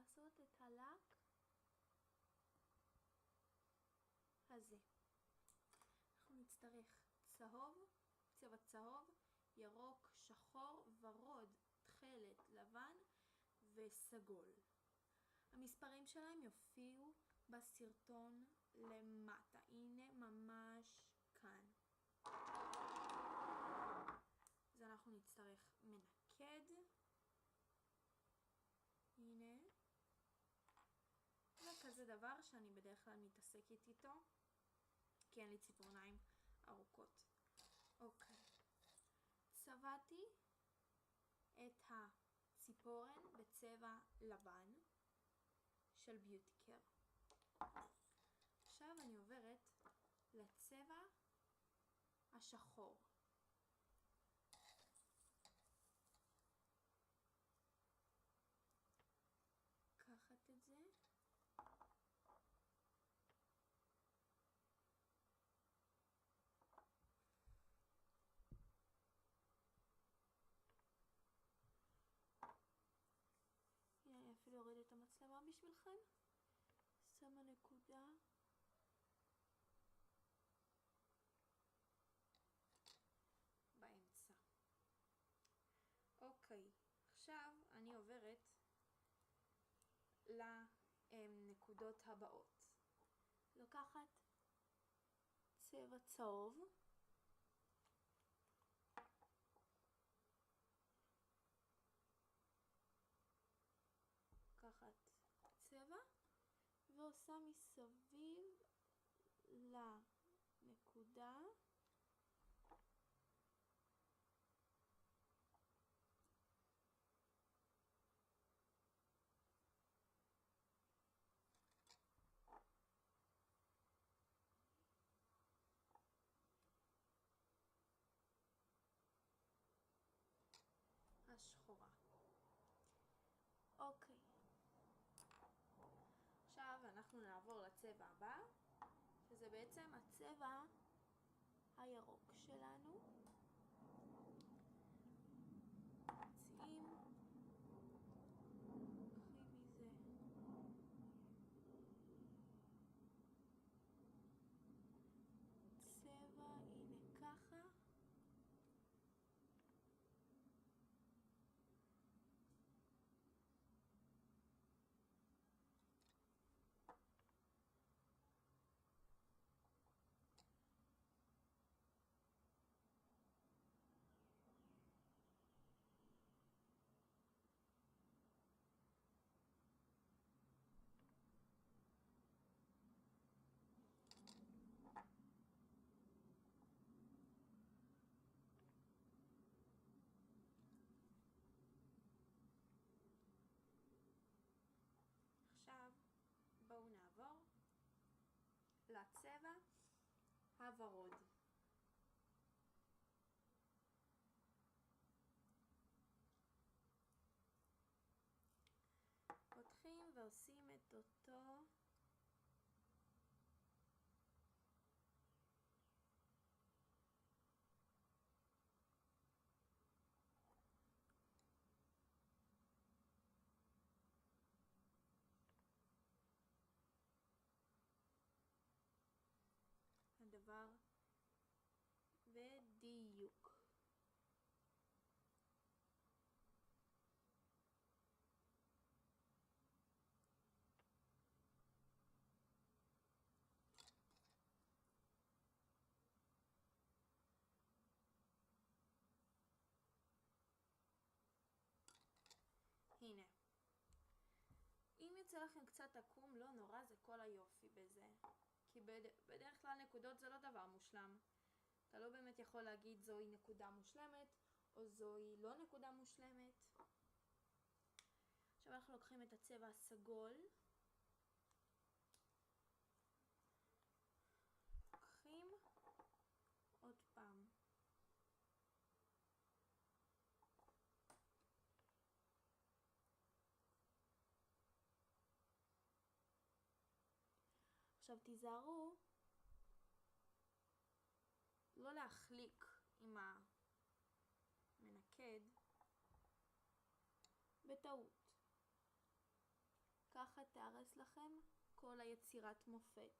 לעשות את הלק הזה. אנחנו נצטרך צהוב, צבע צהוב, ירוק, שחור, ורוד, תכלת, לבן וסגול. המספרים שלהם יופיעו בסרטון למטה, הנה ממש כאן. אז אנחנו נצטרך מנקד, הנה, וכזה דבר שאני בדרך כלל מתעסקת איתו, כי אין לי ציפורניים ארוכות. אוקיי, צבעתי את הציפורן בצבע לבן של ביוטי קר. עכשיו אני עוברת לצבע השחור. לקחת את זה, הנה אני אפילו אוריד את המצלמה בשבילכם, שמה נקודה, באמצע. אוקיי, עכשיו אני עוברת לנקודות הבאות. לוקחת צבע צהוב, לקחת צבע ועושה מסביב לנקודה השחורה. אוקיי, עכשיו אנחנו נעבור לצבע הבא, שזה בעצם הצבע הירוק שלנו. מציעים, קחי מזה צבע, הנה ככה, עכשיו בואו נעבור לצבע הוורוד. פותחים ועושים את אותו הדבר בדיוק. הנה, אם יצא לכם קצת עקום, לא נורא, זה כל היופי בזה, כי בדרך כלל נקודות זה לא דבר מושלם. אתה לא באמת יכול להגיד זוהי נקודה מושלמת או זוהי לא נקודה מושלמת. עכשיו אנחנו לוקחים את הצבע הסגול, לוקחים עוד פעם עכשיו תיזהרו לא להחליק עם המנקד בטעות. תהרס לכם כל היצירת מופת.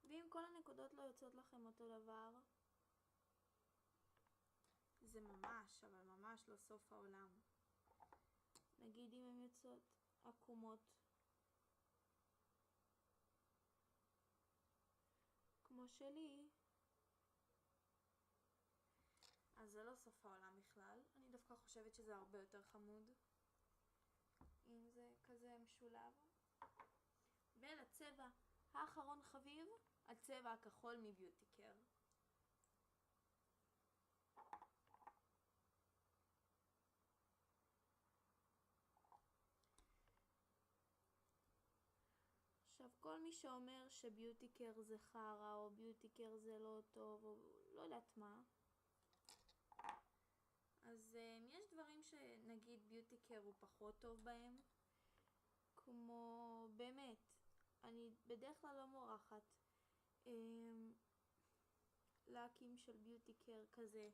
ואם כל הנקודות לא יוצאות לכם אותו דבר, זה ממש, אבל ממש לא סוף העולם. נגיד אם הן יוצאות עקומות, כמו שלי, אז זה לא סוף העולם בכלל. אני דווקא חושבת שזה הרבה יותר חמוד אם זה כזה משולב. ולצבע האחרון חביב, הצבע הכחול מביוטיקר. עכשיו כל מי שאומר שביוטיקר זה חרא או ביוטיקר זה לא טוב או לא יודעת מה, אז יש דברים שנגיד ביוטיקר הוא פחות טוב בהם, כמו באמת, אני בדרך כלל לא מורחת לקים של ביוטיקר כזה,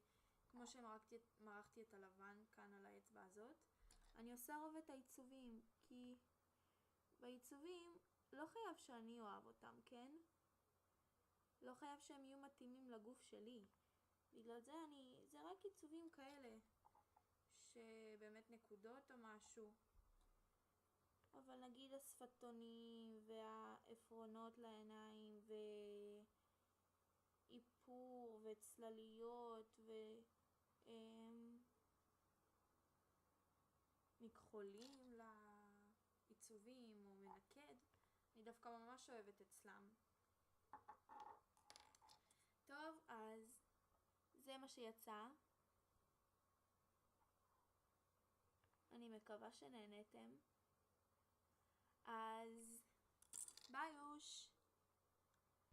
כמו שמרחתי את הלבן כאן על האצבע הזאת. אני עושה רוב את העיצובים, כי בעיצובים לא חייב שאני אוהב אותם, כן? לא חייב שהם יהיו מתאימים לגוף שלי. בגלל זה זה רק עיצובים כאלה, שבאמת נקודות או משהו. אבל נגיד השפתונים והעפרונות לעיניים ואיפור וצלליות מכחולים לעיצובים או מנקד, אני דווקא ממש אוהבת אצלם. טוב, אז זה מה שיצא. אני מקווה שנהנתם. אז ביי אוש.